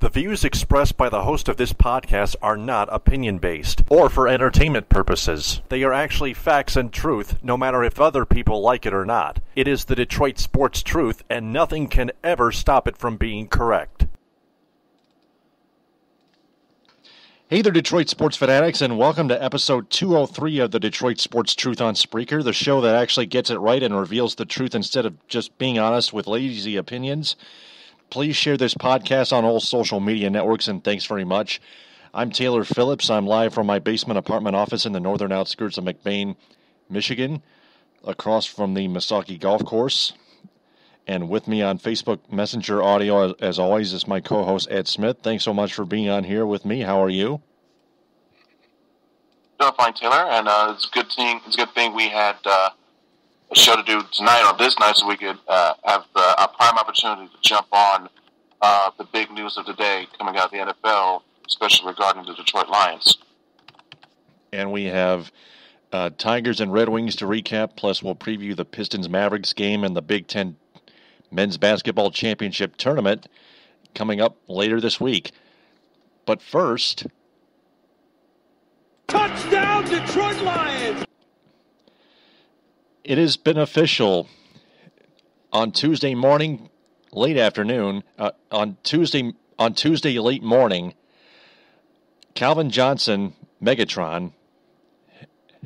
The views expressed by the host of this podcast are not opinion-based or for entertainment purposes. They are actually facts and truth, no matter if other people like it or not. It is the Detroit sports truth, and nothing can ever stop it from being correct. Hey there, Detroit sports fanatics, and welcome to episode 203 of the Detroit Sports Truth on Spreaker, the show that actually gets it right and reveals the truth instead of just being honest with lazy opinions. Please share this podcast on all social media networks, and thanks very much. I'm Taylor Phillips. I'm live from my basement apartment office in the northern outskirts of McBain, Michigan, across from the Misaki Golf Course. And with me on Facebook Messenger audio, as always, is my co-host, Ed Smith. Thanks so much for being on here with me. How are you? Doing fine, Taylor, and it's a good thing we had a show to do tonight or this night, so we could have a prime opportunity to jump on the big news of the day coming out of the NFL, especially regarding the Detroit Lions. And we have Tigers and Red Wings to recap, plus we'll preview the Pistons Mavericks game and the Big Ten Men's Basketball Championship Tournament coming up later this week. But first... Touchdown, Detroit Lions! It has been official on Tuesday morning, late afternoon, on Tuesday late morning, Calvin Johnson, Megatron,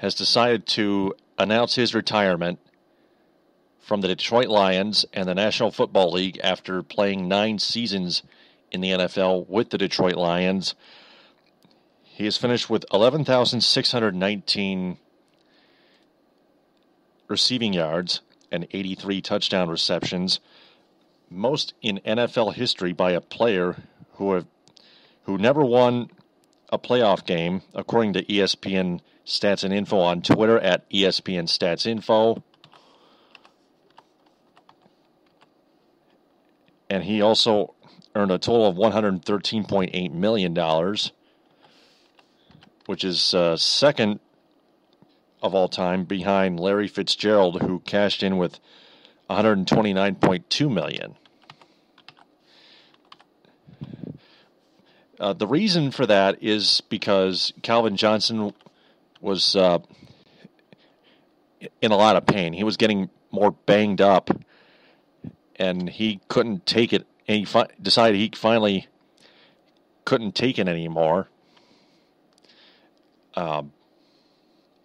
has decided to announce his retirement from the Detroit Lions and the National Football League after playing 9 seasons in the NFL with the Detroit Lions. He has finished with 11,619 receiving yards and 83 touchdown receptions, most in NFL history by a player who never won a playoff game, according to ESPN Stats and Info on Twitter at ESPN Stats Info. And he also earned a total of $113.8 million, which is second of all time behind Larry Fitzgerald, who cashed in with $129.2 million. The reason for that is because Calvin Johnson was in a lot of pain. He was getting more banged up, and he couldn't take it. And he decided he finally couldn't take it anymore.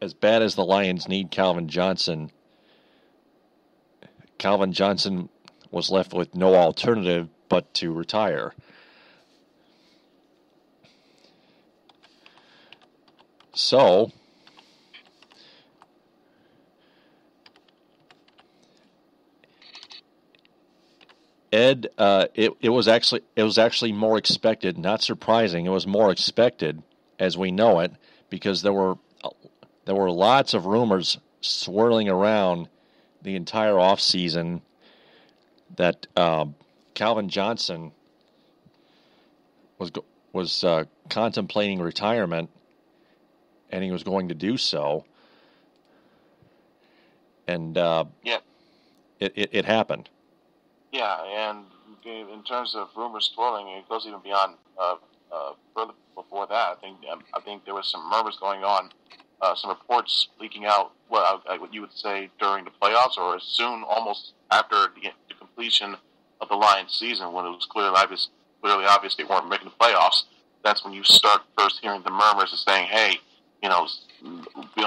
As bad as the Lions need Calvin Johnson was left with no alternative but to retire. So, Ed, it was actually more expected, not surprising. It was more expected as we know it, because there were lots of rumors swirling around the entire offseason that Calvin Johnson was contemplating retirement, and he was going to do so. And it happened. Yeah, and in terms of rumors swirling, it goes even beyond further before that. I think there was some murmurs going on. Some reports leaking out, what you would say during the playoffs, or as soon, almost after the completion of the Lions season, when it was clearly obvious they weren't making the playoffs. That's when you start first hearing the murmurs and saying, hey, be on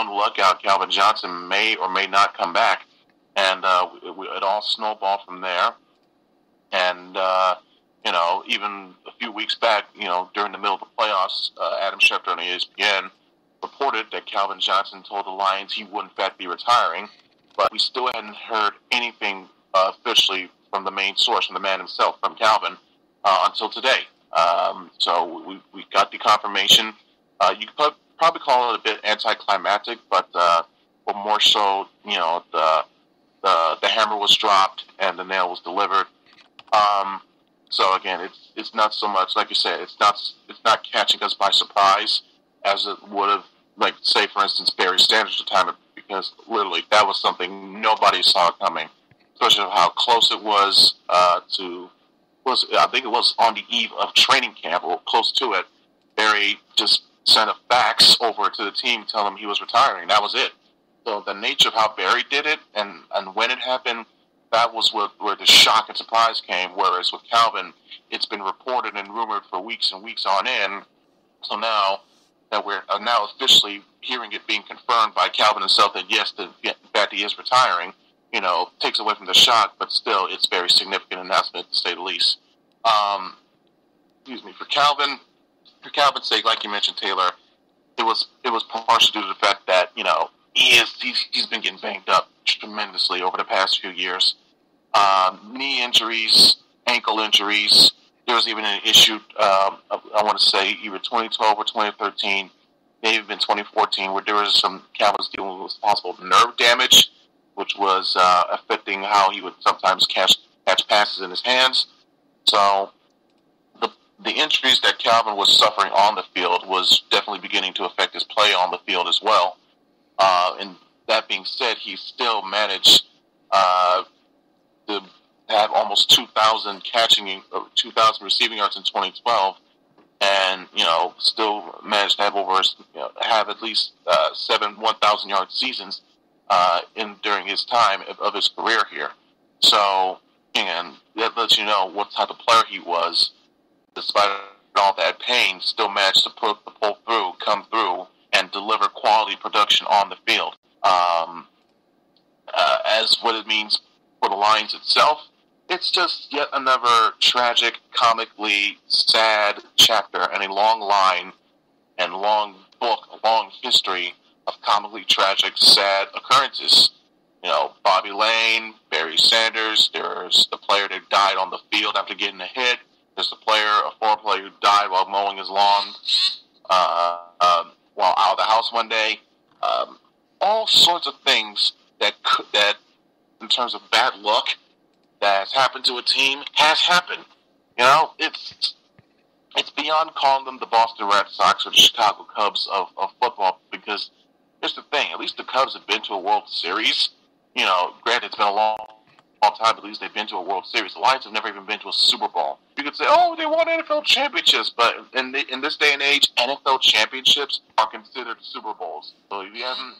the lookout, Calvin Johnson may or may not come back. And it all snowballed from there. And, even a few weeks back, during the middle of the playoffs, Adam Schefter on ESPN reported that Calvin Johnson told the Lions he would in fact be retiring, but we still hadn't heard anything officially from the main source, from the man himself, from Calvin, until today. So we got the confirmation. You could probably call it a bit anticlimactic, but more so, the hammer was dropped and the nail was delivered. So again, it's not so much, like you said, it's not catching us by surprise as it would have, like, say, for instance, Barry Sanders' retirement, because literally that was something nobody saw coming, especially how close it was to I think it was on the eve of training camp or close to it, Barry just sent a fax over to the team telling him he was retiring. That was it. So the nature of how Barry did it and when it happened, that was where the shock and surprise came. Whereas with Calvin, it's been reported and rumored for weeks and weeks on end. So now that we're now officially hearing it being confirmed by Calvin himself that yes, that he is retiring, takes away from the shock, but still, it's very significant announcement to say the least. For Calvin's sake, like you mentioned, Taylor, it was partially due to the fact that he's been getting banged up tremendously over the past few years. Knee injuries, ankle injuries. There was even an issue, I want to say, either 2012 or 2013, maybe even 2014, where there was some Calvin's dealing with possible nerve damage, which was affecting how he would sometimes catch passes in his hands. So the injuries that Calvin was suffering on the field was definitely beginning to affect his play on the field as well. And that being said, he still managed to have almost 2,000 receiving yards in 2012, and still managed to have have at least 7 1,000-yard seasons during his time of his career here. So, and that lets you know what type of player he was. Despite all that pain, still managed to come through, and deliver quality production on the field. As what it means for the Lions itself, it's just yet another tragic, comically sad chapter in a long line and long book, a long history of comically tragic, sad occurrences. Bobby Lane, Barry Sanders, there's the player that died on the field after getting a hit. There's a former player who died while mowing his lawn while out of the house one day. All sorts of things that in terms of bad luck that has happened to a team has happened. It's beyond calling them the Boston Red Sox or the Chicago Cubs of football, because here's the thing, at least the Cubs have been to a World Series. Granted, it's been a long time, but at least they've been to a World Series. The Lions have never even been to a Super Bowl. You could say, they won NFL championships, but in this day and age, NFL championships are considered Super Bowls. So if you haven't,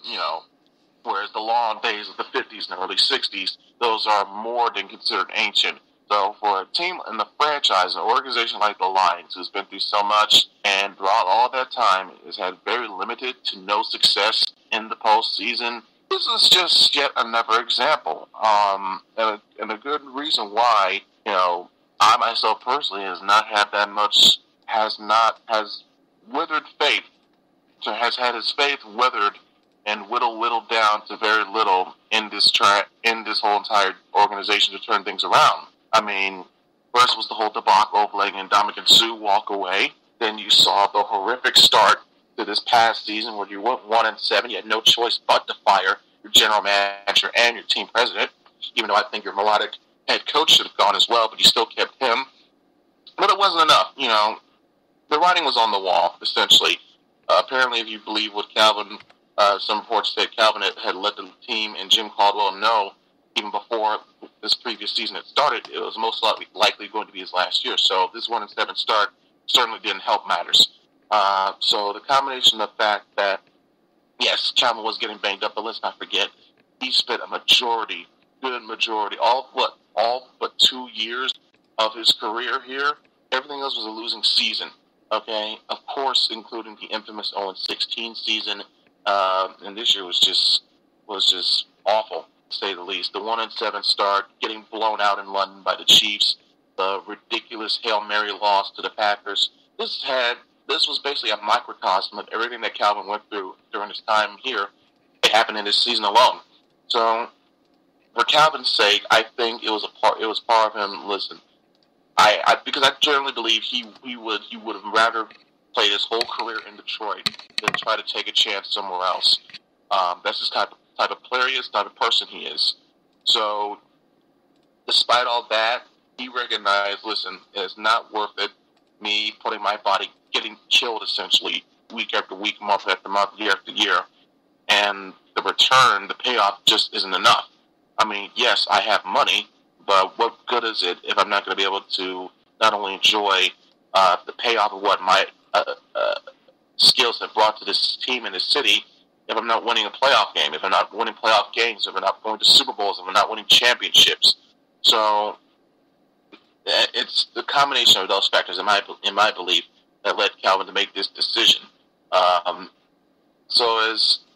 whereas the long days of the 50s and early 60s, those are more than considered ancient. So for a team in the franchise, an organization like the Lions, who's been through so much, and throughout all that time has had very limited to no success in the postseason, this is just yet another example. And a good reason why, I myself personally has withered faith, has had his faith withered and whittled down to very little in this whole entire organization to turn things around. I mean, first was the whole debacle of letting Ndamukong Suh walk away. Then you saw the horrific start to this past season where you went 1-7. You had no choice but to fire your general manager and your team president, even though I think your melodic head coach should have gone as well, but you still kept him. But it wasn't enough. The writing was on the wall, essentially. Apparently, if you believe what Calvin, some reports said Calvin had let the team and Jim Caldwell know even before this previous season had started, it was most likely going to be his last year. So this 1-7 start certainly didn't help matters. So the combination of the fact that, yes, Calvin was getting banged up, but let's not forget, he spent a good majority, all but 2 years of his career here. Everything else was a losing season, okay? Of course, including the infamous 0-16 season, and this year was just awful, to say the least. The 1-7 start, getting blown out in London by the Chiefs, the ridiculous Hail Mary loss to the Packers. This was basically a microcosm of everything that Calvin went through during his time here. It happened in this season alone. So, for Calvin's sake, I think it was part of him. Listen, because I generally believe he would have rather played his whole career in Detroit than try to take a chance somewhere else. That's his type of player he is, type of person he is. So, despite all that, he recognized, listen, it's not worth it, me putting my body, getting killed essentially, week after week, month after month, year after year, and the return, the payoff just isn't enough. I mean, yes, I have money, but what good is it if I'm not going to be able to not only enjoy the payoff of what my skills have brought to this team and this city if I'm not winning a playoff game, if I'm not winning playoff games, if I'm not going to Super Bowls, if I'm not winning championships. So it's the combination of those factors, in my belief, that led Calvin to make this decision. So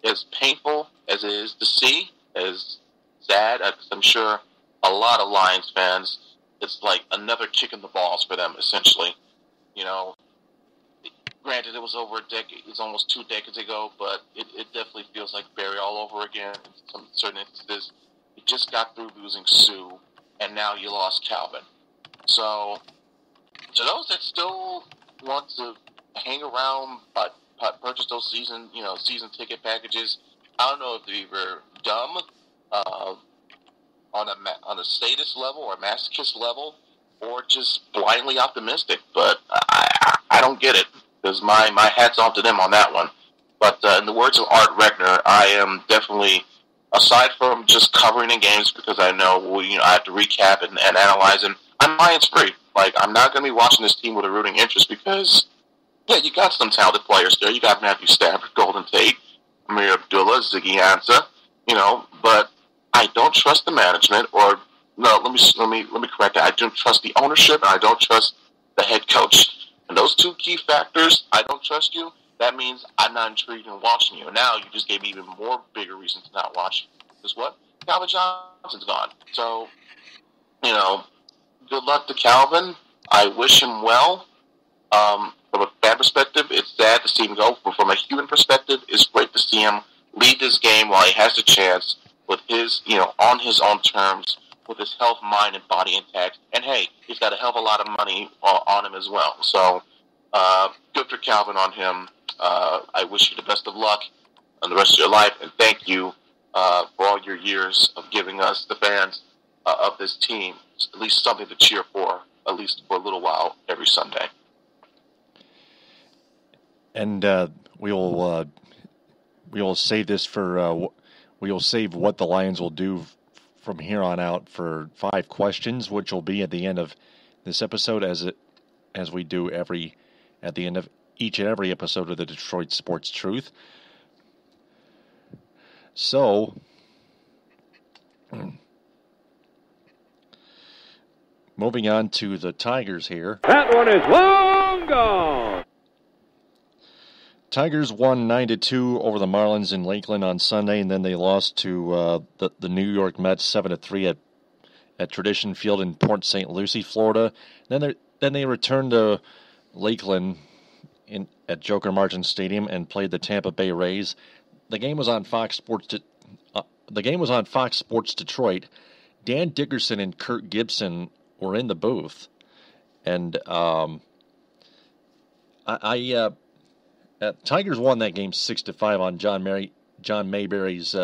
as painful as it is to see, as sad, because I'm sure a lot of Lions fans, it's like another kick in the balls for them, essentially. You know, granted, it was over a decade, it's almost 2 decades ago, but it definitely feels like Barry all over again in some certain instances. You just got through losing Sue, and now you lost Calvin. So, to those that still want to hang around but purchase those season ticket packages, I don't know if they were dumb on a sadist level or a masochist level, or just blindly optimistic. But I don't get it, because my hat's off to them on that one. But in the words of Art Regner, I am definitely, aside from just covering the games, because I know I have to recap and analyze, and I'm Lions free. Like, I'm not going to be watching this team with a rooting interest, because yeah, you got some talented players there. You got Matthew Stafford, Golden Tate, Amir Abdullah, Ziggy Ansah, but I don't trust the management, or no, let me correct that. I don't trust the ownership, and I don't trust the head coach. And those two key factors, I don't trust you. That means I'm not intrigued in watching you. And now you just gave me even more bigger reason to not watch. Because what? Calvin Johnson's gone. So, good luck to Calvin. I wish him well. From a fan perspective, it's sad to see him go. But from a human perspective, it's great to see him lead this game while he has the chance, with his, on his own terms, with his health, mind, and body intact. And hey, he's got a hell of a lot of money on him as well. So, good for Calvin on him. I wish you the best of luck on the rest of your life, and thank you for all your years of giving us, the fans of this team, at least something to cheer for, at least for a little while every Sunday. And we will save this for we will save what the Lions will do from here on out for 5 questions, which will be at the end of this episode, as we do at the end of each and every episode of the Detroit Sports Truth. So, moving on to the Tigers here. That one is long gone. Tigers won 9-2 over the Marlins in Lakeland on Sunday, and then they lost to the New York Mets 7-3 at Tradition Field in Port St. Lucie, Florida. Then they returned to Lakeland at Joker Martin Stadium and played the Tampa Bay Rays. The game was on Fox Sports. Fox Sports Detroit. Dan Dickerson and Kirk Gibson were in the booth, and Tigers won that game 6-5 on John Mayberry's.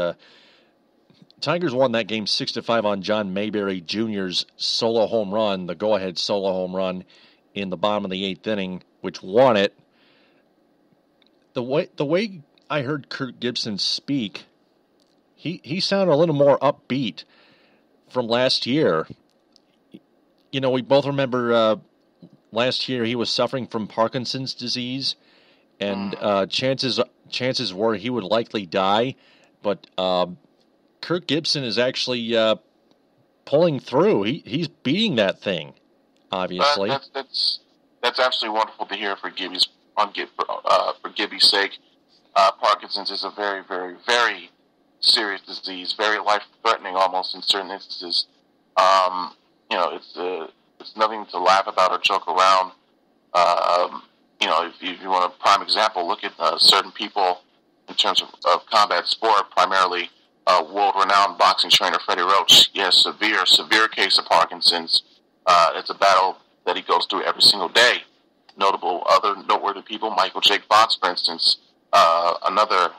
Tigers won that game 6-5 on John Mayberry Jr.'s solo home run, the go-ahead solo home run in the bottom of the 8th inning, which won it. The way I heard Kirk Gibson speak, he sounded a little more upbeat from last year. We both remember last year he was suffering from Parkinson's disease, and chances were he would likely die. But Kirk Gibson is actually pulling through. He's beating that thing, obviously. That's absolutely wonderful to hear for Gibby's sake. Parkinson's is a very, very, very serious disease, very life-threatening almost in certain instances. It's nothing to laugh about or joke around. If you want a prime example, look at certain people in terms of combat sport, primarily world-renowned boxing trainer Freddie Roach. He has severe case of Parkinson's. It's a battle that he goes through every single day. Other noteworthy people, Michael Jake Fox, for instance, another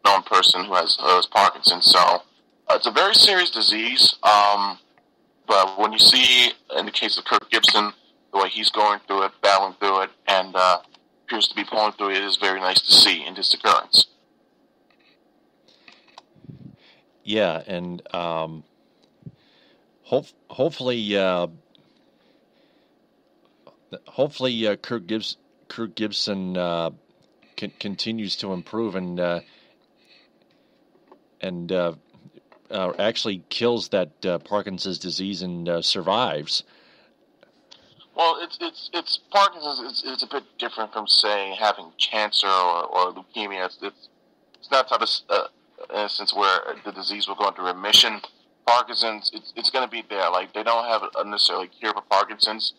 known person who has Parkinson's. So it's a very serious disease. But when you see, in the case of Kirk Gibson, the way he's going through it, battling through it, and appears to be pulling through it, is very nice to see in this occurrence. Yeah, and hopefully hopefully Kirk Gibson continues to improve and actually kills that Parkinson's disease and survives. Well, it's Parkinson's. It's a bit different from, say, having cancer or leukemia. It's not type of instance where the disease will go into remission. Parkinson's, it's going to be there. Like, they don't have a necessarily cure for Parkinson's.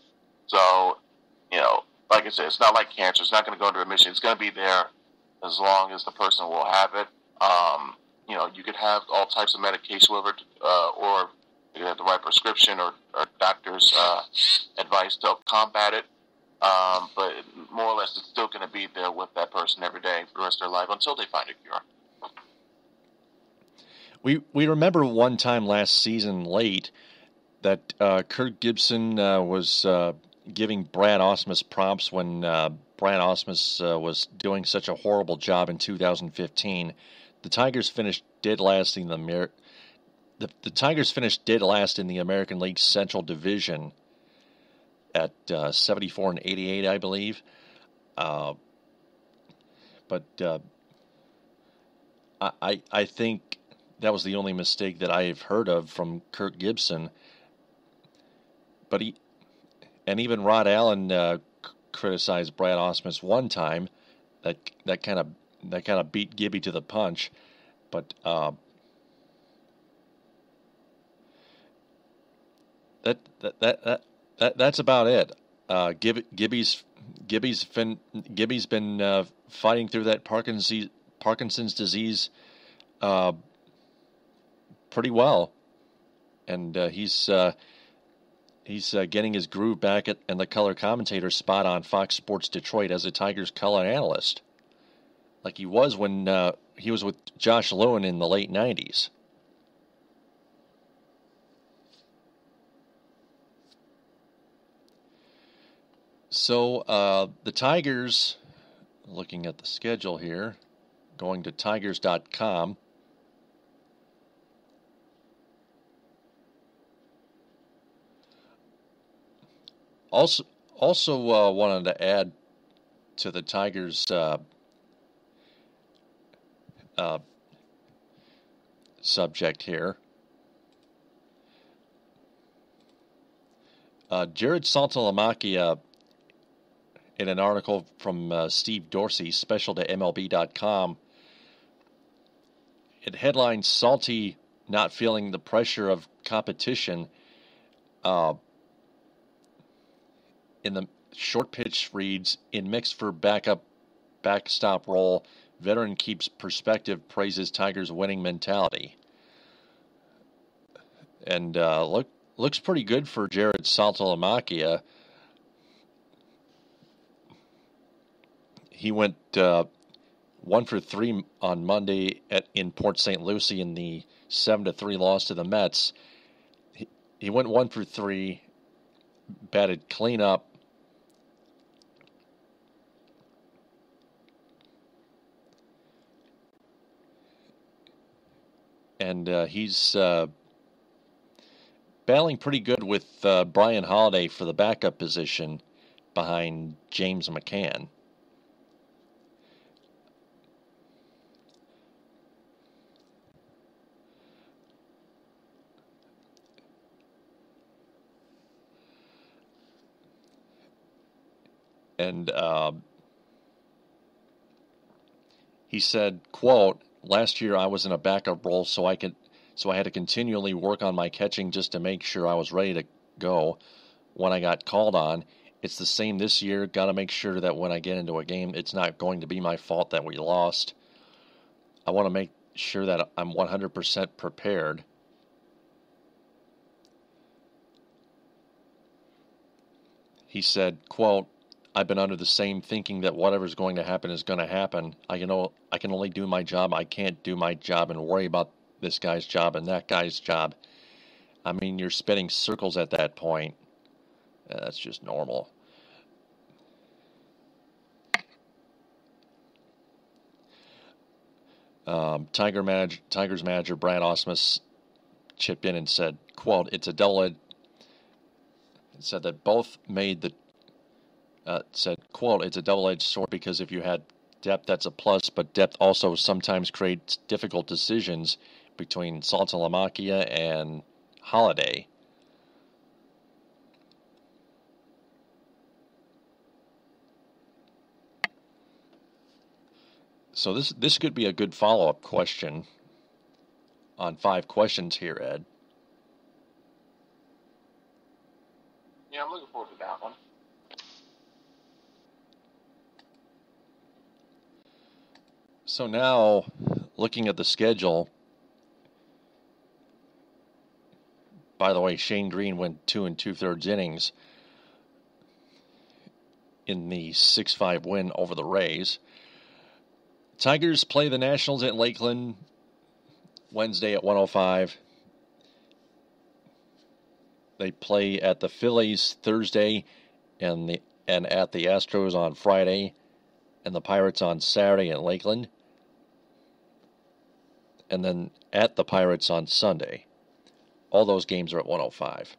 So, like I said, it's not like cancer. It's not going to go into remission. It's going to be there as long as the person will have it. You could have all types of medication with it, or you could have the right prescription or doctor's advice to help combat it. But more or less, it's still going to be there with that person every day for the rest of their life until they find a cure. We remember one time last season late that Kirk Gibson was giving Brad Ausmus props when Brad Ausmus was doing such a horrible job in 2015. The Tigers finished dead last in the Tigers finished dead last in the American League Central Division at 74-88, I believe. But I think that was the only mistake that I've heard of from Kirk Gibson. But even Rod Allen criticized Brad Ausmus one time. That kind of beat Gibby to the punch. But that's about it. Gibby's been fighting through that Parkinson's disease pretty well, and he's getting his groove back in the color commentator spot on Fox Sports Detroit as a Tigers color analyst, like he was when he was with Josh Lewin in the late 90s. So the Tigers, looking at the schedule here, going to Tigers.com. Also wanted to add to the Tigers subject here. Jared Saltalamacchia, in an article from Steve Dorsey, special to MLB.com, it headlines Salty not feeling the pressure of competition. In the short pitch reads, in mix for backstop role, veteran keeps perspective, praises Tigers' winning mentality. And looks pretty good for Jared Saltalamacchia. He went 1 for 3 on Monday in Port St. Lucie in the 7-3 loss to the Mets. He went 1 for 3, batted cleanup. And he's battling pretty good with Brian Holiday for the backup position behind James McCann. And he said, quote, "Last year I was in a backup role, so I had to continually work on my catching just to make sure I was ready to go when I got called on. It's the same this year. Got to make sure that when I get into a game, it's not going to be my fault that we lost. I want to make sure that I'm 100% prepared." He said, quote, "I've been under the same thinking that whatever's going to happen is going to happen. I can only do my job. I can't do my job and worry about this guy's job and that guy's job. I mean, you're spinning circles at that point. That's just normal." Tigers manager Brad Ausmus chipped in and said, quote, "It's a double-edged," said that both made said, quote, "It's a double-edged sword because if you had depth, that's a plus, but depth also sometimes creates difficult decisions between Saltalamacchia and Holiday." So this could be a good follow-up question on 5 questions here, Ed. Yeah, I'm looking forward to that one. So now, looking at the schedule, by the way, Shane Green went 2 2/3 innings in the 6-5 win over the Rays. Tigers play the Nationals at Lakeland Wednesday at 1:05. They play at the Phillies Thursday and at the Astros on Friday, and the Pirates on Saturday at Lakeland, and then at the Pirates on Sunday. All those games are at 1:05.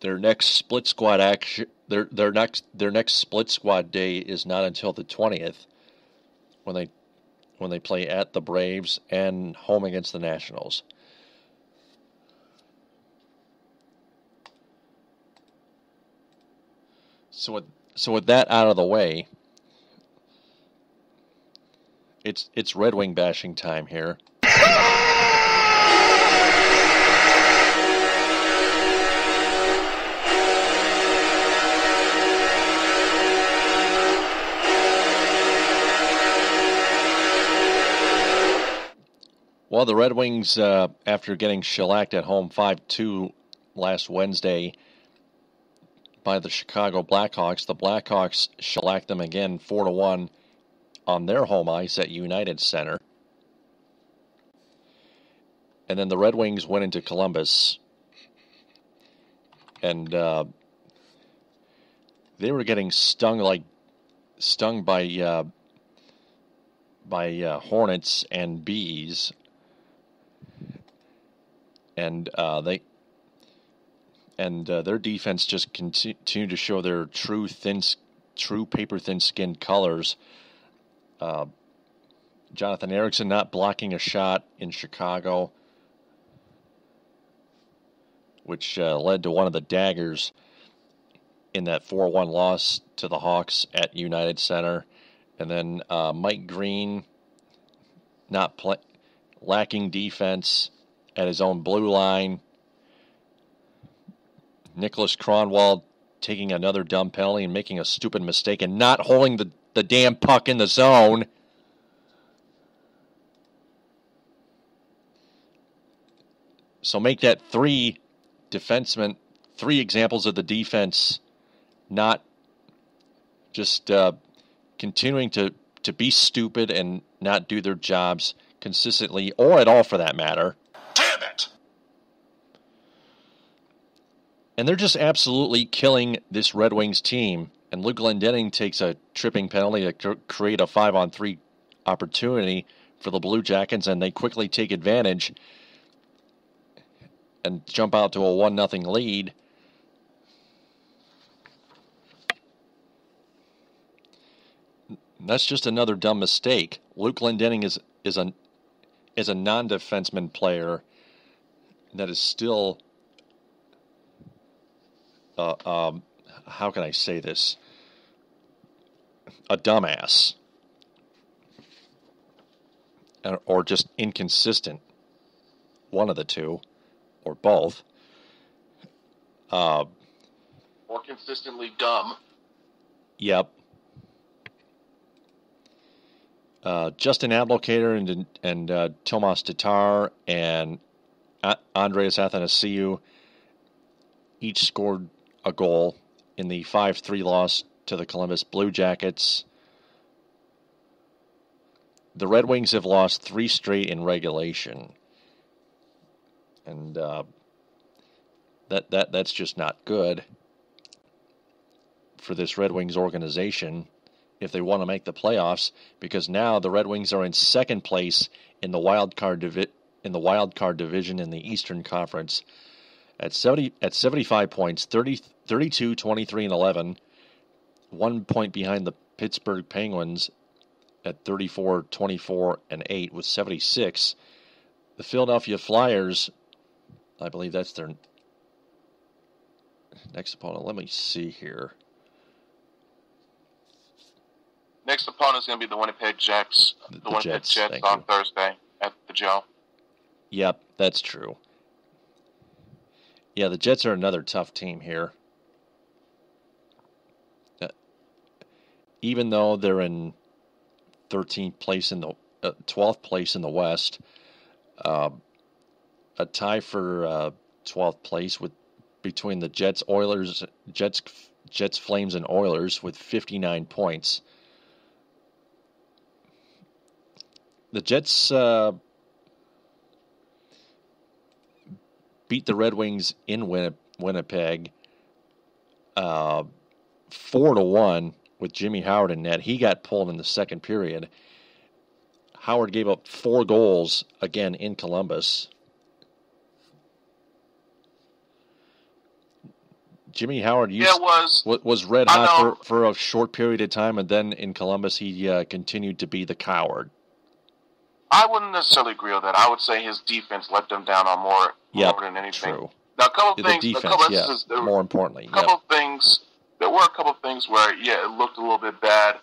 Their next split squad action, their next split squad day is not until the 20th, when they play at the Braves and home against the Nationals. So with that out of the way, it's Red Wing bashing time here. Well, the Red Wings, after getting shellacked at home 5-2 last Wednesday by the Chicago Blackhawks, the Blackhawks shellacked them again 4-1 on their home ice at United Center. And then the Red Wings went into Columbus, and they were getting stung by hornets and bees, and their defense just continued to show their true paper thin skinned colors. Jonathan Ericsson not blocking a shot in Chicago, which led to one of the daggers in that 4-1 loss to the Hawks at United Center. And then Mike Green lacking defense at his own blue line. Nicholas Kronwall taking another dumb penalty and making a stupid mistake and not holding the damn puck in the zone. So make that 3 examples of the defense not just continuing to be stupid and not do their jobs consistently or at all for that matter. Damn it! And they're just absolutely killing this Red Wings team. And Luke Glendening takes a tripping penalty to create a 5-on-3 opportunity for the Blue Jackets, and they quickly take advantage and jump out to a 1-0 lead. That's just another dumb mistake. Luke Glendening is a non-defenseman player that is still how can I say this? A dumbass. Or just inconsistent. One of the two. Or both. Or consistently dumb. Yep. Justin Ablocator and Tomas Tatar and Andreas Athanasiou each scored a goal in the 5-3 loss to the Columbus Blue Jackets. The Red Wings have lost 3 straight in regulation. And that's just not good for this Red Wings organization if they want to make the playoffs, because now the Red Wings are in second place in the wild card division in the Eastern Conference At 75 points, 32, 23, and 11. 1 point behind the Pittsburgh Penguins at 34, 24, and 8 with 76. The Philadelphia Flyers, I believe that's their next opponent. Let me see here. Next opponent is going to be the Winnipeg Jets. The Winnipeg Jets on Thursday at the Joe. Yep, that's true. Yeah, the Jets are another tough team here. Even though they're in 13th place in the 12th place in the West, a tie for 12th place between the Jets, Flames, and Oilers with 59 points. The Jets beat the Red Wings in Winnipeg 4-1 with Jimmy Howard in net. He got pulled in the second period. Howard gave up 4 goals again in Columbus. Jimmy Howard was red hot for a short period of time, and then in Columbus he continued to be the coward. I wouldn't necessarily agree with that. I would say his defense let them down on more than anything. True. Now, a couple of things. More importantly. There were a couple of things where, it looked a little bit bad.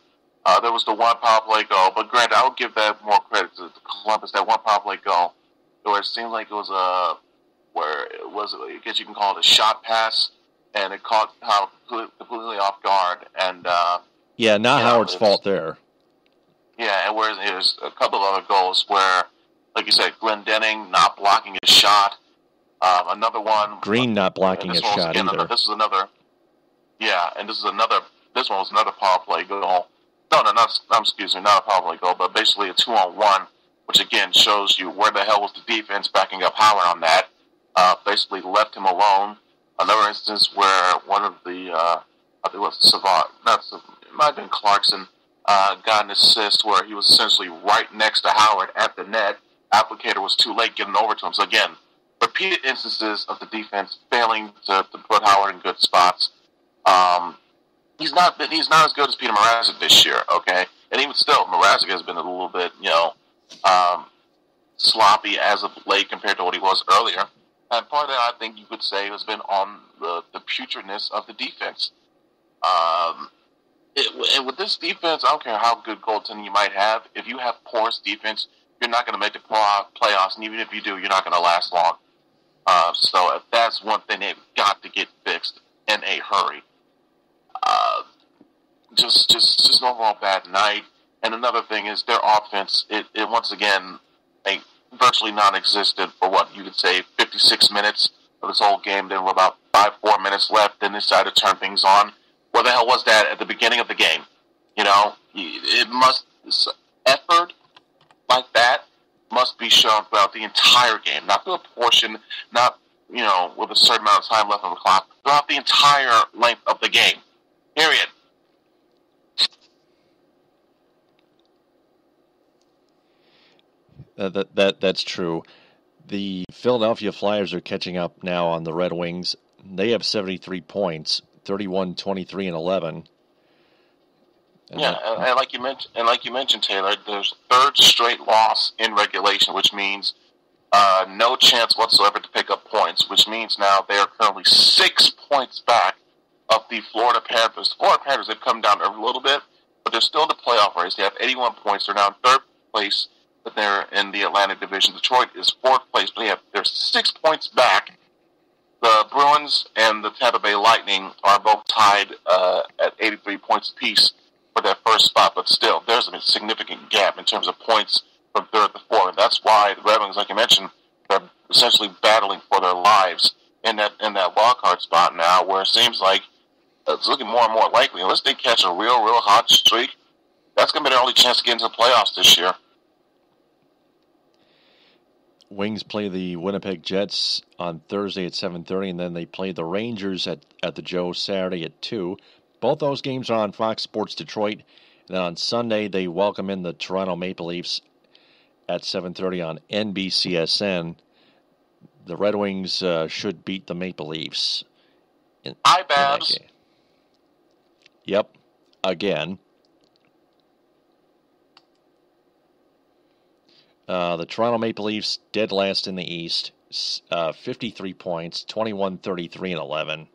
There was the one power play goal, but granted, I would give that more credit to Columbus, that one power play goal, where it seemed like it was I guess you can call it a shot pass, and it caught Howard completely off guard. And not Howard's fault there. Yeah, and where there's a couple of other goals where, like you said, Glendening not blocking his shot. Another one. Green not blocking his shot either. This one was another power play goal. Not a power play goal, but basically a 2-on-1, which again shows you where the hell was the defense backing up Howard on that. Basically left him alone. Another instance where one of the, I think it was Savant, it might have been Clarkson, got an assist where he was essentially right next to Howard at the net. Applicator was too late getting over to him. So again, repeated instances of the defense failing to put Howard in good spots. He's not as good as Peter Mrazek this year, okay? And even still, Mrazek has been a little bit, sloppy as of late compared to what he was earlier. And part of that, I think you could say, has been on the putridness of the defense. And with this defense, I don't care how good goaltending you might have. If you have porous defense, you're not going to make the playoffs, and even if you do, you're not going to last long. So that's one thing they've got to get fixed in a hurry. Just an overall bad night. And another thing is their offense. It once again virtually non-existent for what you could say 56 minutes of this whole game. There were about 4 minutes left. Then they decided to turn things on. Where the hell was that at the beginning of the game? Effort like that must be shown throughout the entire game, not through a portion, not with a certain amount of time left on the clock, throughout the entire length of the game. Period. That's true. The Philadelphia Flyers are catching up now on the Red Wings. They have 73 points, 31, 23, and 11. And like you mentioned, Taylor, there's third straight loss in regulation, which means no chance whatsoever to pick up points, which means now they are currently 6 points back of the Florida Panthers. The Florida Panthers have come down a little bit, but they're still in the playoff race. They have 81 points. They're now in third place, but they're in the Atlantic Division. Detroit is fourth place, but they're 6 points back. The Bruins and the Tampa Bay Lightning are both tied at 83 points apiece for their first spot, but still, there's a significant gap in terms of points from third to fourth. That's why the Red Wings, like you mentioned, they're essentially battling for their lives in that wild card spot now, where it seems like it's looking more and more likely, unless they catch a real hot streak, that's going to be their only chance to get into the playoffs this year. Wings play the Winnipeg Jets on Thursday at 7:30, and then they play the Rangers at the Joe Saturday at 2. Both those games are on Fox Sports Detroit. And then on Sunday, they welcome in the Toronto Maple Leafs at 7:30 on NBCSN. the Red Wings should beat the Maple Leafs. Hi, Babs. Yep, again. The Toronto Maple Leafs dead last in the East, 53 points, 21, 33, and 11.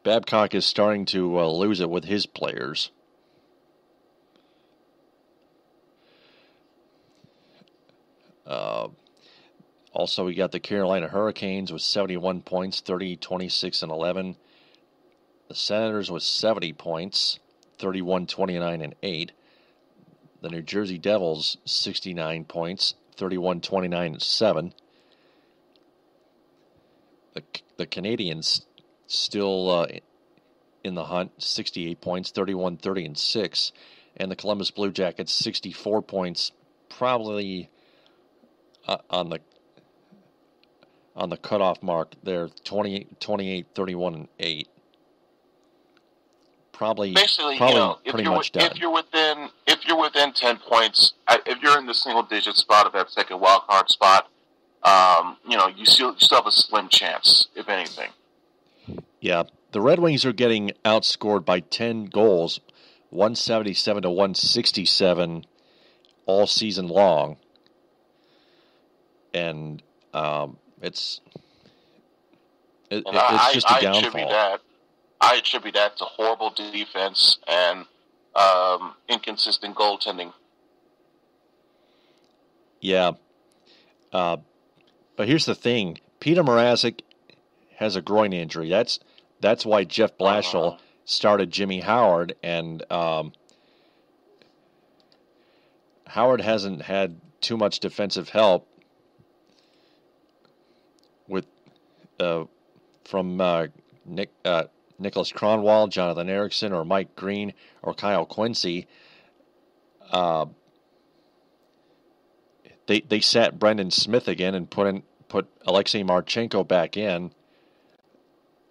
Babcock is starting to lose it with his players. Also, we got the Carolina Hurricanes with 71 points, 30, 26, and 11. The Senators with 70 points, 31, 29, and 8. The New Jersey Devils, 69 points, 31, 29, and 7. The Canadiens still in the hunt, 68 points, 31, 30, and 6. And the Columbus Blue Jackets, 64 points, probably on the cutoff mark. They're 28, 31, and 8. Probably pretty much done. If you're within 10 points, if you're in the single digit spot of that second wild card spot, you still have a slim chance, if anything. Yeah, the Red Wings are getting outscored by 10 goals, 177 to 167 all season long, and it's just a downfall. I attribute that to horrible defense and inconsistent goaltending. Yeah. But here's the thing. Peter Mrazek has a groin injury. That's why Jeff Blashill started Jimmy Howard, and Howard hasn't had too much defensive help with from Nicholas Kronwall, Jonathan Erickson, or Mike Green, or Kyle Quincy. They sat Brendan Smith again and put Alexei Marchenko back in.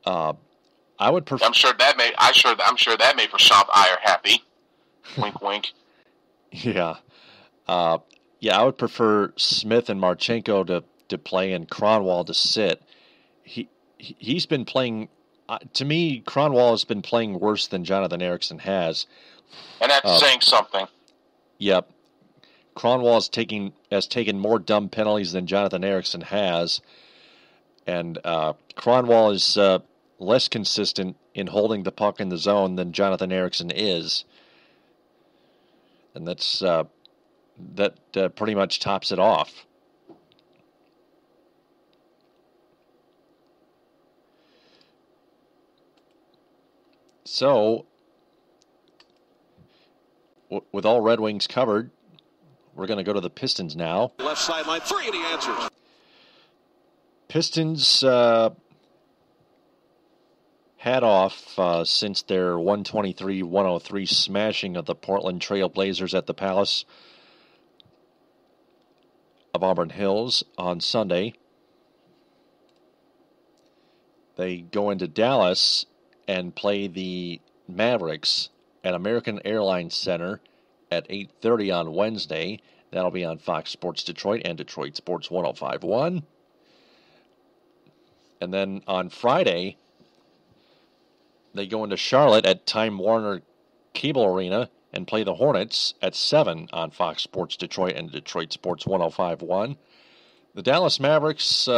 I would prefer. I'm sure that made Prashant Iyer happy. Wink, wink. Yeah, I would prefer Smith and Marchenko to play and Kronwall to sit. He's been playing. To me, Kronwall has been playing worse than Jonathan Erickson has. And that's saying something. Yep. Kronwall has taken more dumb penalties than Jonathan Erickson has. And Kronwall is less consistent in holding the puck in the zone than Jonathan Erickson is. And that pretty much tops it off. So, with all Red Wings covered, we're going to go to the Pistons now. Left sideline, 3, and he answers. Pistons had off since their 123-103 smashing of the Portland Trail Blazers at the Palace of Auburn Hills on Sunday. They go into Dallas and play the Mavericks at American Airlines Center at 8:30 on Wednesday. That'll be on Fox Sports Detroit and Detroit Sports 105.1. And then on Friday, they go into Charlotte at Time Warner Cable Arena and play the Hornets at 7 on Fox Sports Detroit and Detroit Sports 105.1. The Dallas Mavericks,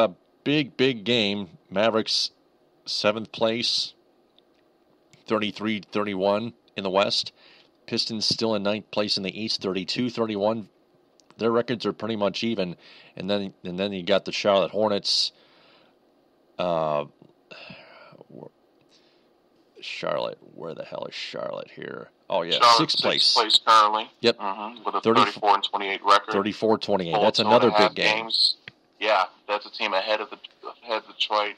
big game. Mavericks 7th place, 33-31 in the West. Pistons still in 9th place in the East, 32-31. Their records are pretty much even. And then you got the Charlotte Hornets. Charlotte, where the hell is Charlotte here? Oh yeah, Charlotte's 6th place. 6th place currently. Yep. With a 34-28 record. 34-28. That's another big game. Games. Yeah, that's a team ahead of Detroit.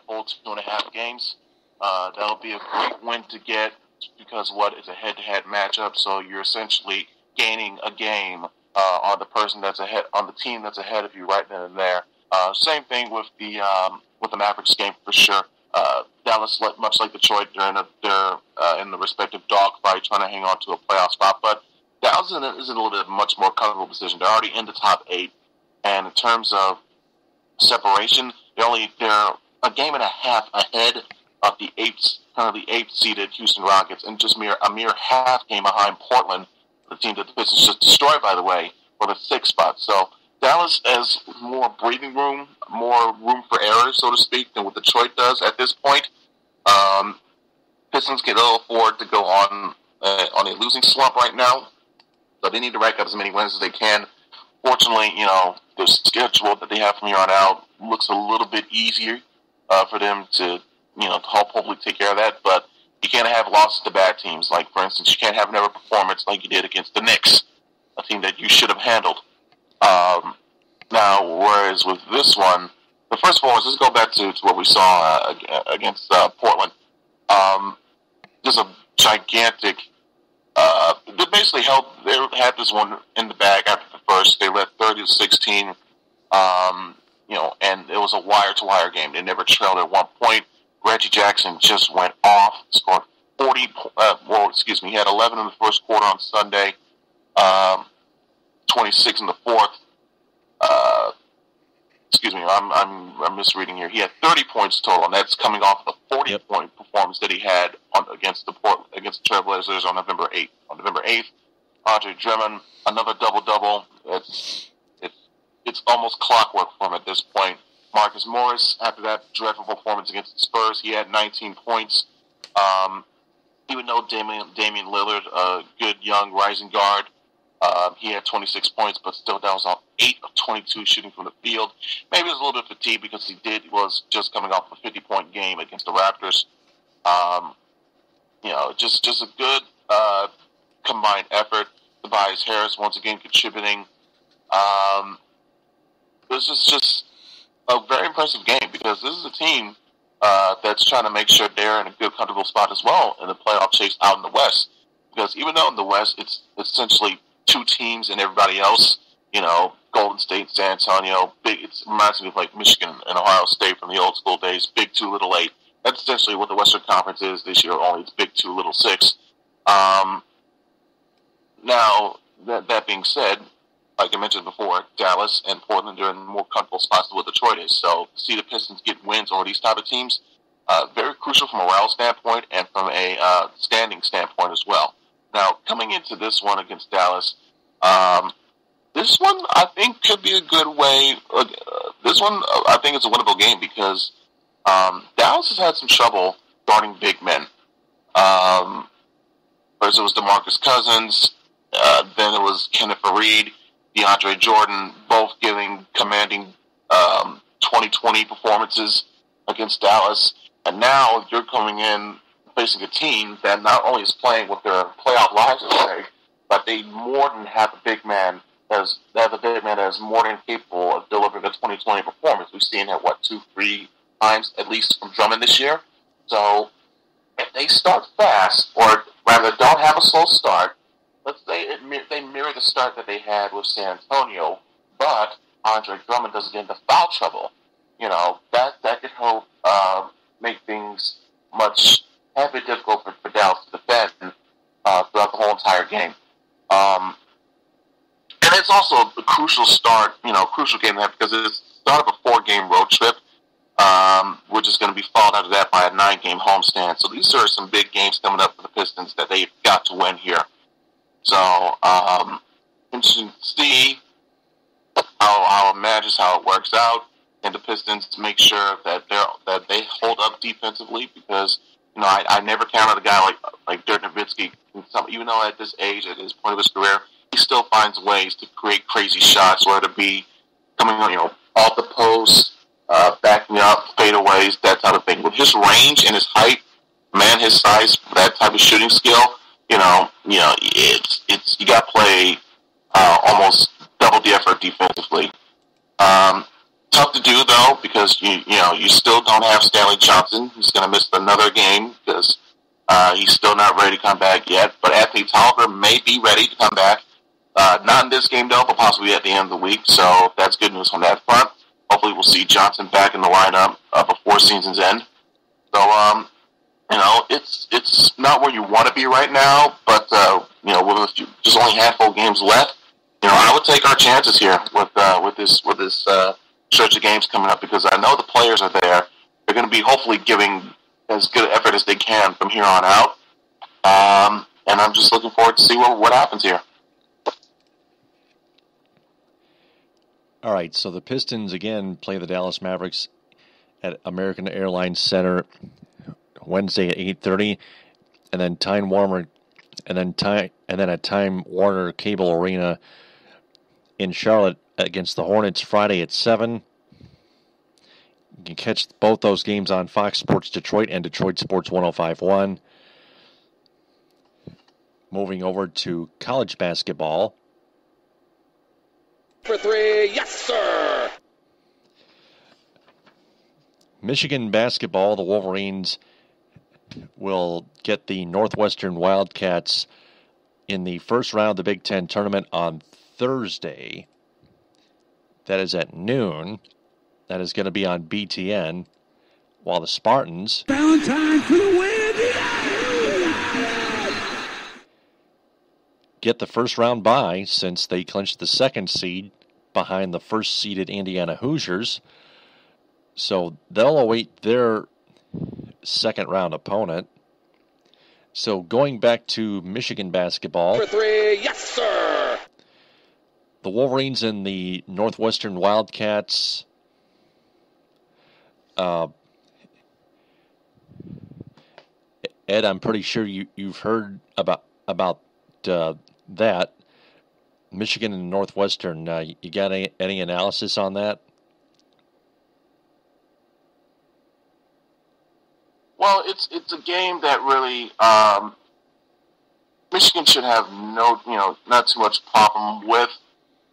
Full 2.5 games. That'll be a great win to get because it's a head-to-head matchup. So you're essentially gaining a game on the person that's ahead, on the team that's ahead of you right then and there. Same thing with the Mavericks game for sure. Dallas, much like Detroit, they're in the respective dogfight trying to hang on to a playoff spot. But Dallas is in a little bit much more comfortable position. They're already in the top 8. And in terms of separation, they're a game and a half ahead of the currently eighth seeded Houston Rockets, and just a mere half game behind Portland, the team that the Pistons just destroyed, by the way, for the sixth spot. So Dallas has more breathing room, more room for error, so to speak, than what Detroit does at this point. Pistons can ill afford to go on a losing slump right now, so they need to rack up as many wins as they can. Fortunately, the schedule that they have from here on out looks a little bit easier for them to, hopefully take care of that. But you can't have losses to bad teams. Like, for instance, you can't have another performance like you did against the Knicks, a team that you should have handled. Now, whereas with this one, the first performance, let's go back to what we saw against Portland. Just a gigantic. They basically had this one in the bag after the first. They led 30-16, and it was a wire-to-wire game. They never trailed at one point. Reggie Jackson just went off, scored 40. He had 11 in the first quarter on Sunday, 26 in the fourth. I'm misreading here. He had 30 points total, and that's coming off of the 40-point performance that he had against the Trailblazers on November 8th. On November 8th, Andre Drummond, another double-double. It's almost clockwork for him at this point. Marcus Morris, after that dreadful performance against the Spurs, he had 19 points. Even though Damian Lillard, a good young rising guard, he had 26 points, but still that was on 8 of 22 shooting from the field. Maybe it was a little bit fatigued because he was just coming off a 50-point game against the Raptors. Just a good combined effort. Tobias Harris once again contributing. This is just a very impressive game because this is a team that's trying to make sure they're in a good, comfortable spot as well in the playoff chase out in the West. Because even though in the West it's essentially two teams and everybody else, Golden State, San Antonio, it reminds me of like Michigan and Ohio State from the old school days, Big 2, Little 8. That's essentially what the Western Conference is this year, only it's Big 2, Little 6. Now, that being said, like I mentioned before, Dallas and Portland are in more comfortable spots than what Detroit is. So to see the Pistons get wins over these type of teams, very crucial from a morale standpoint and from a standing standpoint as well. Now, coming into this one against Dallas, this one I think could be a good way. This one I think is a winnable game because Dallas has had some trouble guarding big men. First it was DeMarcus Cousins, then it was Kenneth Faried, DeAndre Jordan, both giving commanding 2020 performances against Dallas. And now you're coming in facing a team that not only is playing with their playoff lives at stake, but they more than have a big man that is more than capable of delivering a 2020 performance. We've seen it, 2-3 times at least from Drummond this year. So if they start fast, or rather don't have a slow start, let's say they mirror the start that they had with San Antonio, but Andre Drummond doesn't get into foul trouble. That could help make things have it difficult for Dallas to defend throughout the whole entire game. And it's also a crucial crucial game to have because it's the start of a 4-game road trip, which is going to be followed after that by a 9-game homestand. So these are some big games coming up for the Pistons that they've got to win here. So, interesting to see how it matches, how it works out, and the Pistons to make sure that they hold up defensively because I never counted a guy like Dirk Nowitzki. Even though at this age, at this point of his career, he still finds ways to create crazy shots, whether it be coming off the post, backing up, fadeaways, that type of thing. With his range and his height, his size, that type of shooting skill. It's you got to play almost double the effort defensively. Tough to do though because you still don't have Stanley Johnson. He's going to miss another game because he's still not ready to come back yet. But Anthony Tolliver may be ready to come back. Not in this game though, but possibly at the end of the week. So that's good news on that front. Hopefully we'll see Johnson back in the lineup before season's end. So it's not where you want to be right now, but with just only a handful of games left, I would take our chances here with this stretch of games coming up, because I know the players are there. They're going to be hopefully giving as good effort as they can from here on out. And I'm just looking forward to see what happens here. All right, so the Pistons again play the Dallas Mavericks at American Airlines Center Wednesday at 8:30, and then Time Warner, and then at Time Warner Cable Arena in Charlotte against the Hornets Friday at 7. You can catch both those games on Fox Sports Detroit and Detroit Sports 105.1. Moving over to college basketball. For three, yes, sir. Michigan basketball, the Wolverines will get the Northwestern Wildcats in the first round of the Big Ten tournament on Thursday. That is at noon. That is going to be on BTN. While the Spartans Valentine for the win. get the first round bye since they clinched the second seed behind the first seeded Indiana Hoosiers. So they'll await their second round opponent. So going back to Michigan basketball. For three, yes, sir. The Wolverines and the Northwestern Wildcats. Ed, I'm pretty sure you've heard about that. Michigan and Northwestern. You got any analysis on that? Well, it's a game that really Michigan should have not too much problem with.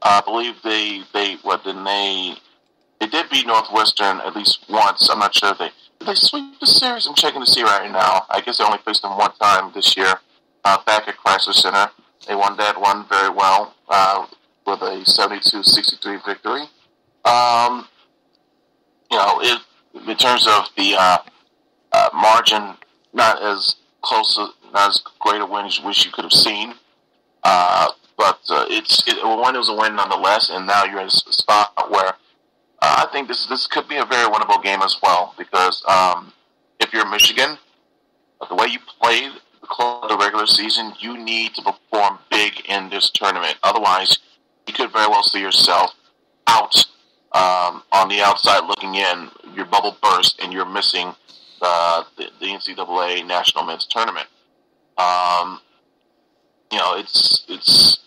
I believe they did beat Northwestern at least once. I'm not sure if did they sweep the series. I'm checking to see right now. I guess they only faced them one time this year back at Chrysler Center. They won that one very well with a 72-63 victory. In terms of the margin, not as great a win as you wish you could have seen. But a win was a win nonetheless, and now you're in a spot where I think this could be a very winnable game as well, because if you're Michigan, the way you played the regular season, you need to perform big in this tournament. Otherwise, you could very well see yourself out on the outside looking in. Your bubble burst, and you're missing the NCAA National Men's Tournament. It's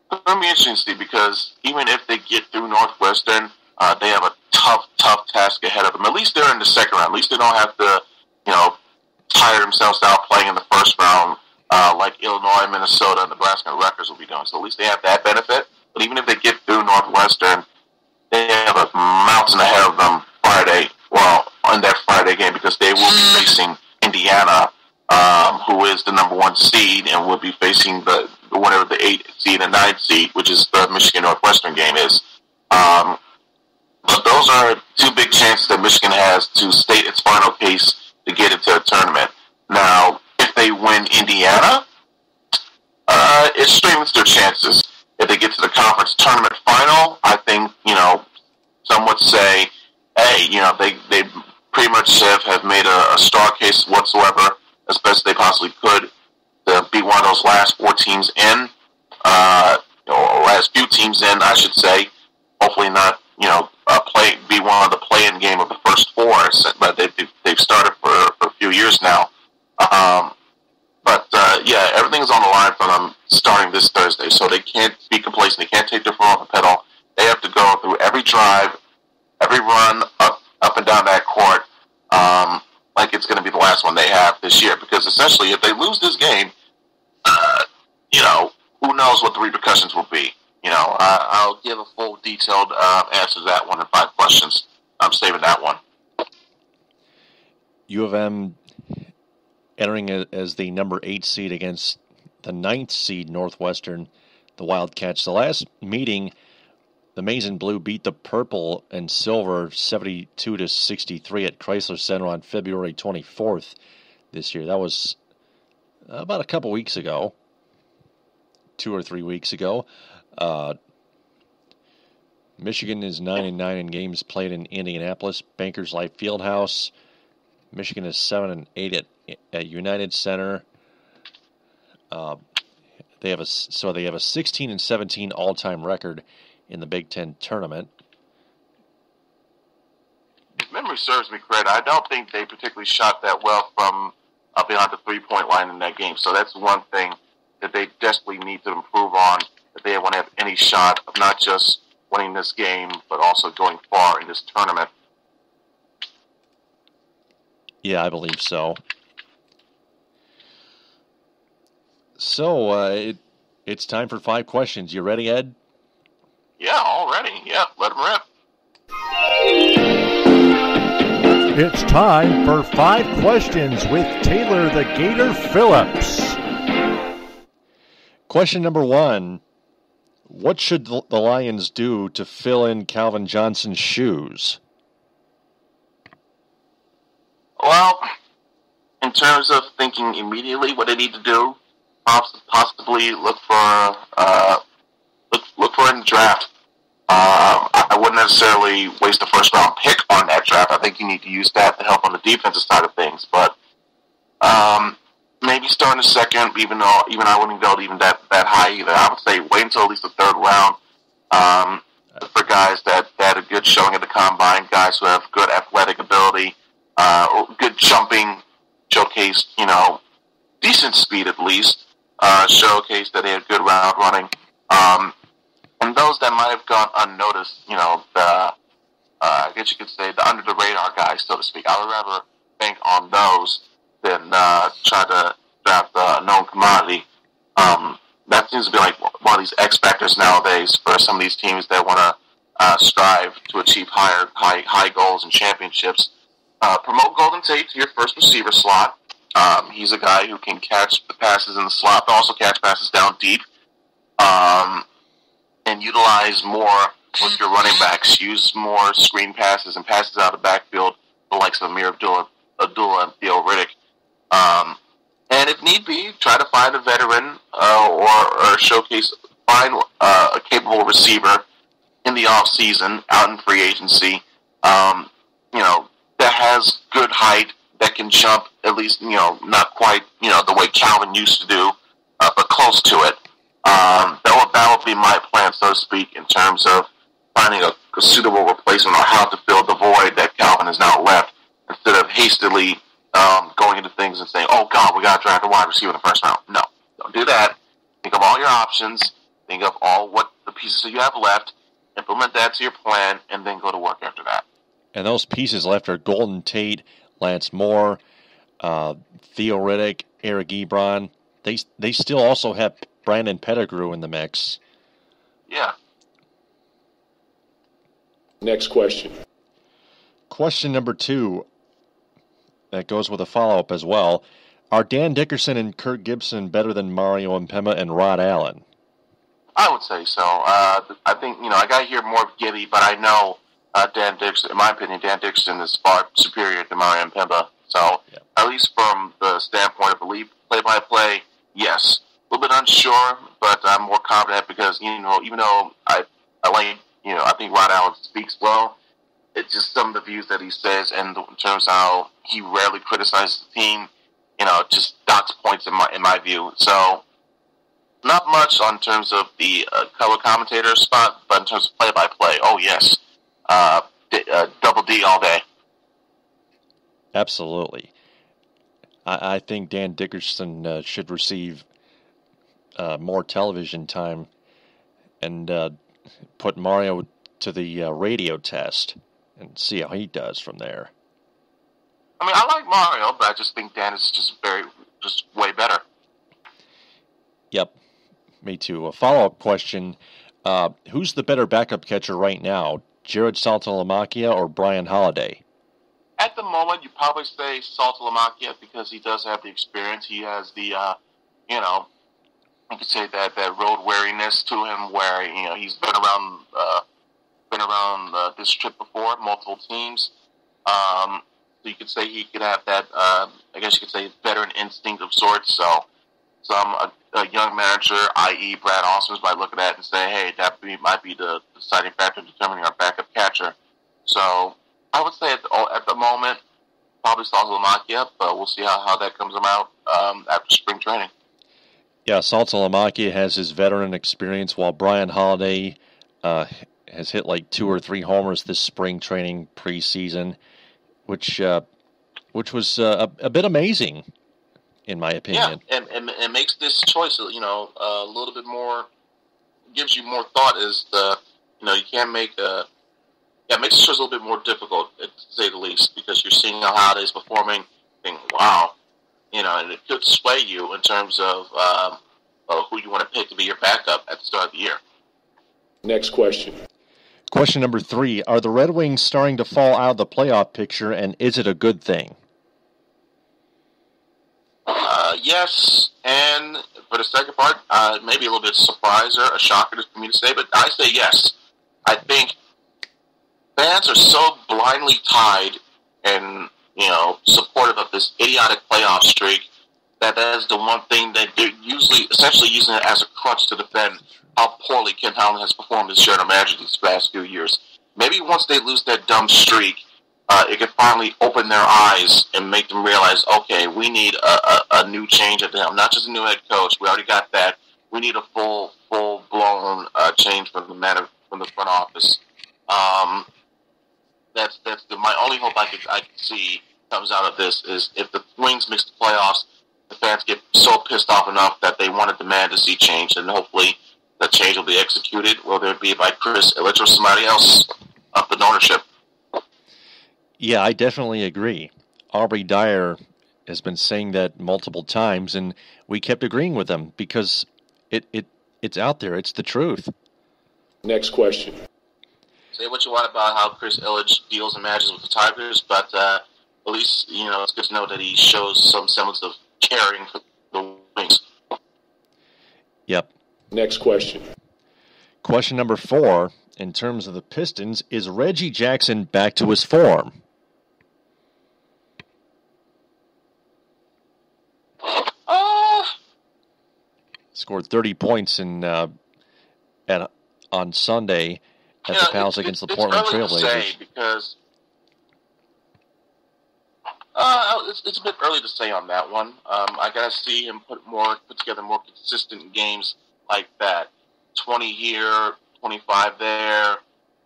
going to be interesting to see, because even if they get through Northwestern, they have a tough task ahead of them. At least they're in the second round. At least they don't have to, tire themselves out playing in the first round like Illinois, Minnesota, Nebraska, and Rutgers will be doing. So at least they have that benefit. But even if they get through Northwestern, they have a mountain ahead of them on that Friday game, because they will be facing Indiana, who is the number 1 seed, and will be facing the winner of the 8th seed and 9th seed, which is the Michigan Northwestern game is. But those are two big chances that Michigan has to state its final case to get into a tournament. Now, if they win Indiana, it strengthens their chances. If they get to the conference tournament final, I think, some would say, hey, they pretty much have made a star case whatsoever, as best they possibly could, to be one of those last 4 teams in, or last few teams in, I should say. Hopefully not, be one of the play-in game of the first 4, but they've started for a few years now. Everything's on the line for them starting this Thursday, so they can't be complacent. They can't take their foot off the pedal. They have to go through every drive, every run up and down that court, like it's going to be the last one they have this year. Because essentially, if they lose this game, who knows what the repercussions will be. I'll give a full detailed answer to that one in 5 questions. I'm saving that one. U of M entering as the number 8 seed against the 9th seed Northwestern, the Wildcats. The last meeting, the Maize and Blue beat the Purple and Silver 72-63 at Chrysler Center on February 24th this year. That was about a couple weeks ago. 2 or 3 weeks ago. Michigan is 9-9 in games played in Indianapolis, Bankers Life Fieldhouse. Michigan is 7-8 at United Center. They have a 16-17 all-time record in the Big Ten tournament. If memory serves me correct, I don't think they particularly shot that well from beyond the three-point line in that game. So that's one thing that they desperately need to improve on, that they want to have any shot of not just winning this game, but also going far in this tournament. Yeah, I believe so. So, it's time for 5 questions. You ready, Ed? Yeah, all ready. Yeah, let them rip. It's time for 5 questions with Taylor the Gator Phillips. Question number 1. What should the Lions do to fill in Calvin Johnson's shoes? Well, in terms of thinking immediately what they need to do, possibly look for in the draft. I wouldn't necessarily waste a first-round pick on that draft. I think you need to use that to help on the defensive side of things. But maybe start in the second, even I wouldn't go even that high either. I would say wait until at least the third round for guys that had a good showing at the combine, guys who have good athletic ability, good jumping, showcase, decent speed at least, showcase that they had good route running. And those that might have gone unnoticed, I guess you could say the under-the-radar guys, so to speak. I would rather bank on those than try to draft a known commodity. That seems to be like one of these X factors nowadays for some of these teams that want to strive to achieve high goals and championships. Promote Golden Tate to your first receiver slot. He's a guy who can catch the passes in the slot, but also catch passes down deep. And utilize more with your running backs. Use more screen passes and passes out of the backfield, the likes of Amir Abdullah and Theo Riddick. And if need be, try to find a veteran or showcase, find a capable receiver in the off season, out in free agency, that has good height, that can jump at least, not quite, the way Calvin used to do, but close to it. That would be my plan, so to speak, in terms of finding a suitable replacement or how to fill the void that Calvin has now left, instead of hastily going into things and saying, oh, God, we got to draft a wide receiver in the first round. No, don't do that. Think of all your options. Think of all what the pieces that you have left. Implement that to your plan, and then go to work after that. And those pieces left are Golden Tate, Lance Moore, Theo Riddick, Eric Ebron. They still also have Brandon Pettigrew in the mix. Yeah. Next question. Question number 2. That goes with a follow-up as well. Are Dan Dickerson and Kirk Gibson better than Mario Mpemba and Rod Allen? I would say so. I think, I got to hear more of Gibby, but I know Dan Dickerson, in my opinion, Dan Dickerson is far superior to Mario Mpemba. So, At least from the standpoint of elite play-by-play, yes. A little bit unsure, but I'm more confident because, even though I think Rod Allen speaks well, it's just some of the views that he says, and in terms of how he rarely criticizes the team, just dots points in my view. So, not much on terms of the color commentator spot, but in terms of play-by-play, oh yes, double D all day. Absolutely. I think Dan Dickerson should receive more television time and put Mario to the radio test and see how he does from there. I mean, I like Mario, but I just think Dan is just way better. Yep, me too. A follow-up question, who's the better backup catcher right now, Jared Saltalamacchia or Brian Holiday? At the moment, you probably say Saltalamacchia because he does have the experience. He has the, you could say that road weariness to him where, he's been around this trip before, multiple teams. So you could say he could have that, I guess you could say veteran instinct of sorts. So a young manager, i.e. Brad Ausmus, might look at that and say, hey, might be the deciding factor in determining our backup catcher. So I would say at the moment, probably Saltalamacchia, but we'll see how that comes about after spring training. Yeah, Saltalamacchia has his veteran experience, while Brian Holiday has hit like 2 or 3 homers this spring training preseason, which was a bit amazing, in my opinion. Yeah, and it makes this choice, a little bit more, gives you more thought. You can't make it makes the choice a little bit more difficult, to say the least, because you're seeing how Holiday's performing, thinking, wow, and it could sway you in terms of who you want to pick to be your backup at the start of the year. Next question. Question number 3, are the Red Wings starting to fall out of the playoff picture, and is it a good thing? Yes, and for the second part, maybe a little bit of surprise or a shocker for me to say, but I say yes. I think fans are so blindly tied and, supportive of this idiotic playoff streak that is the one thing that they're essentially using it as a crutch to defend how poorly Ken Howland has performed as general manager these past few years. Maybe once they lose that dumb streak, it can finally open their eyes and make them realize, okay, we need a new change at the helm, not just a new head coach. We already got that. We need a full-blown change from the front office. That's my only hope I can see comes out of this is if the Wings miss the playoffs, the fans get so pissed off enough that they want to demand to see change, and hopefully that change will be executed, whether it be by Chris Ilitch or somebody else up in ownership. Yeah, I definitely agree. Aubrey Dyer has been saying that multiple times, and we kept agreeing with him because it's out there. It's the truth. Next question. Say what you want about how Chris Ilitch deals and matches with the Tigers, but at least, it's good to know that he shows some semblance of caring for the Wings. Yep. Next question. Question number 4, in terms of the Pistons, is Reggie Jackson back to his form? Scored 30 points on Sunday at the Palace against the Portland Trailblazers. Because it's a bit early to say on that one. I gotta see him put together more consistent games like that. 20 here, 25 there.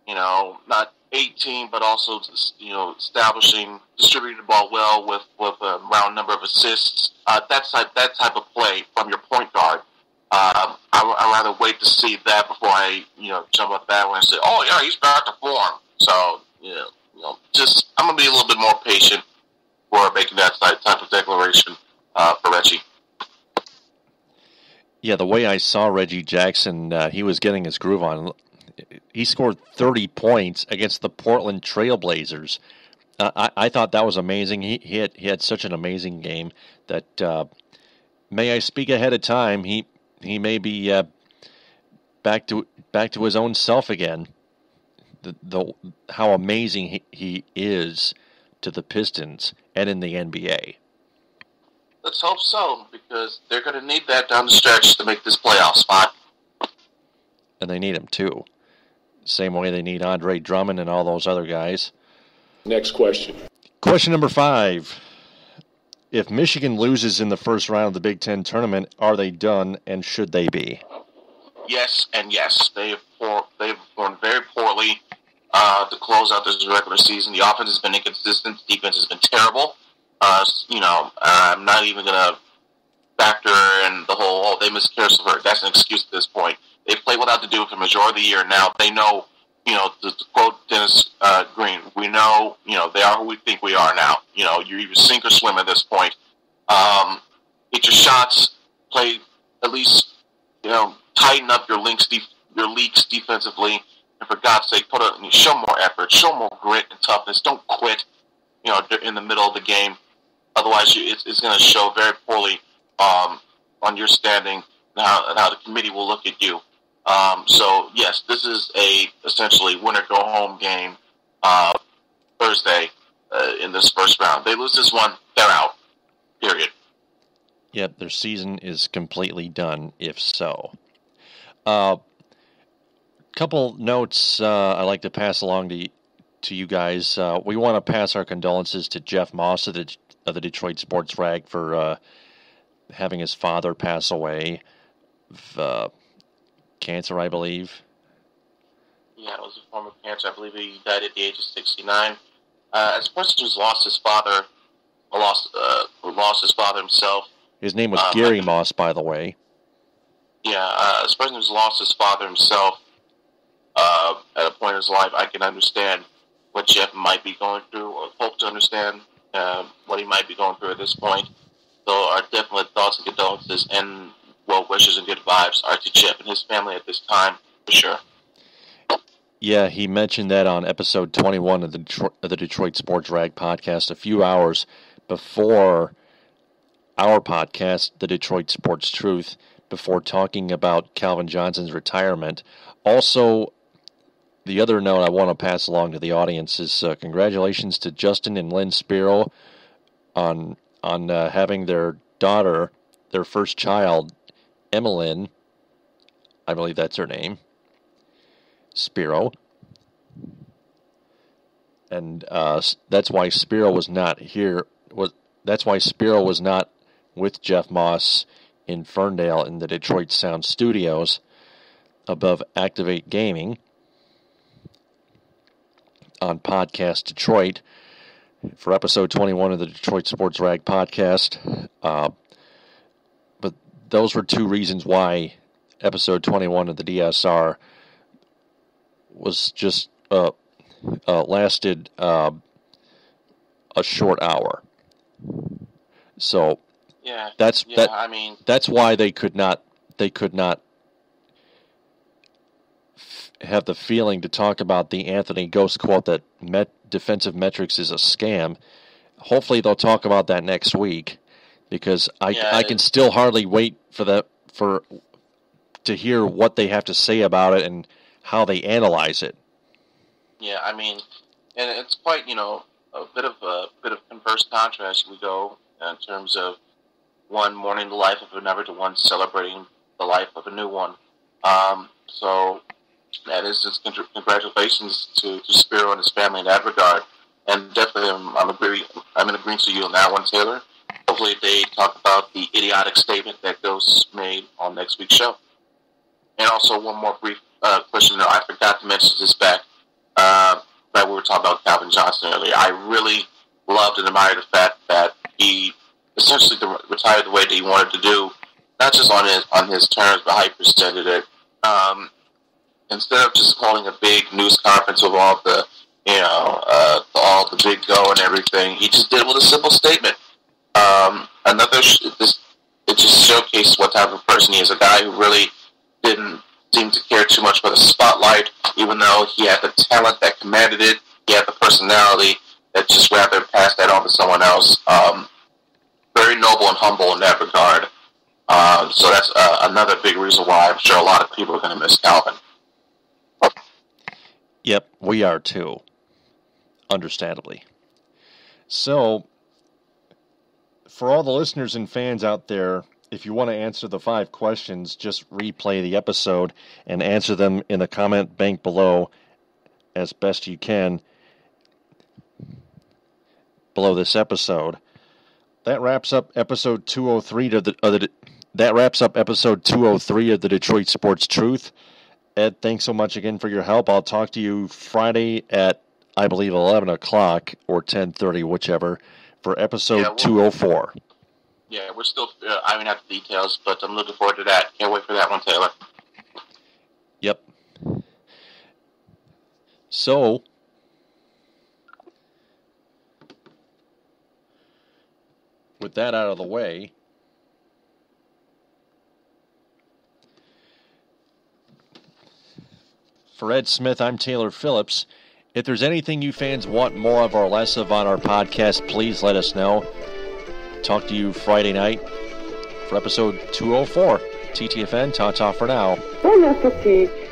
Not 18, but also distributing the ball well with a round number of assists. That type of play from your point guard. I'd rather wait to see that before I jump off the bat and say, oh yeah, he's back to form. So I'm gonna be a little bit more patient for making that type of declaration for Reggie. Yeah, the way I saw Reggie Jackson, he was getting his groove on. He scored 30 points against the Portland Trailblazers. I thought that was amazing. He had such an amazing game that, may I speak ahead of time, he may be back to his own self again. How amazing he is to the Pistons and in the NBA. Let's hope so, because they're going to need that down the stretch to make this playoff spot. And they need him too. Same way they need Andre Drummond and all those other guys. Next question. Question number 5. If Michigan loses in the first round of the Big Ten tournament, are they done, and should they be? Yes and yes. They've performed very poorly to close out this regular season. The offense has been inconsistent. The defense has been terrible. I'm not even going to factor in the whole, they missed Caris LeVert. That's an excuse at this point. They played without the Duke for the majority of the year. Now they know, to quote Dennis Green, we know, they are who we think we are now. You either sink or swim at this point. Hit your shots, play at least, tighten up your leaks defensively, and for God's sake, show more effort, show more grit and toughness. Don't quit, in the middle of the game. Otherwise, it's going to show very poorly on your standing and how the committee will look at you. So yes, this is essentially winner-go-home game Thursday in this first round. They lose this one, they're out. Period. Yep, their season is completely done, if so. Couple notes I'd like to pass along to you guys. We want to pass our condolences to Jeff Moss of the Detroit Sports Rag for having his father pass away of cancer, I believe. Yeah, it was a form of cancer. I believe he died at the age of 69. As a person who's lost his father, lost his father himself. His name was Gary Moss, by the way. Yeah, as a person who's lost his father himself at a point in his life, I can understand what Jeff might be going through, or hope to understand what he might be going through at this point. So our definite thoughts and condolences and well wishes and good vibes are to Jeff and his family at this time, for sure. Yeah, he mentioned that on episode 21 of the Detroit Sports Rag podcast a few hours before our podcast, The Detroit Sports Truth, before talking about Calvin Johnson's retirement. Also, the other note I want to pass along to the audience is congratulations to Justin and Lynn Spiro on having their daughter, their first child, Emmeline, I believe that's her name, Spiro. And that's why Spiro was not here. That's why Spiro was not with Jeff Moss in Ferndale in the Detroit Sound Studios above Activate Gaming on Podcast Detroit for episode 21 of the Detroit Sports Rag podcast. But those were two reasons why episode 21 of the DSR was just lasted a short hour. So that's why they could not have the feeling to talk about the Anthony Ghost quote that defensive metrics is a scam. Hopefully they'll talk about that next week, because I can still hardly wait to hear what they have to say about it and how they analyze it. Yeah, I mean, and it's quite, a bit of converse contrast we go in terms of one mourning the life of another to one celebrating the life of a new one. So that is just congratulations to Spiro and his family in that regard. And definitely I'm in agreement with you on that one, Taylor. Hopefully they talk about the idiotic statement that Ghost made on next week's show. And also one more brief question. I forgot to mention this back that we were talking about Calvin Johnson earlier. I really loved and admired the fact that he essentially retired the way that he wanted to do, not just on his terms, but how he presented it. Instead of just holding a big news conference with all the big go and everything, he just did it with a simple statement. It just showcased what type of person he is. A guy who really didn't seem to care too much for the spotlight, even though he had the talent that commanded it. He had the personality that just rather pass that on to someone else. Very noble and humble in that regard. So that's another big reason why I'm sure a lot of people are going to miss Calvin. Yep, we are too. Understandably. So, for all the listeners and fans out there, if you want to answer the 5 questions, just replay the episode and answer them in the comment bank below as best you can below this episode. That wraps up episode 203 that wraps up episode 203 of the Detroit Sports Truth. Ed, thanks so much again for your help. I'll talk to you Friday at, I believe, 11 o'clock or 10:30, whichever, for episode 204. Yeah, we're still ironing out the details, but I'm looking forward to that. Can't wait for that one, Taylor. Yep. So, with that out of the way, for Ed Smith, I'm Taylor Phillips. If there's anything you fans want more of or less of on our podcast, please let us know. Talk to you Friday night for episode 204. TTFN, ta-ta for now. Bon appétit.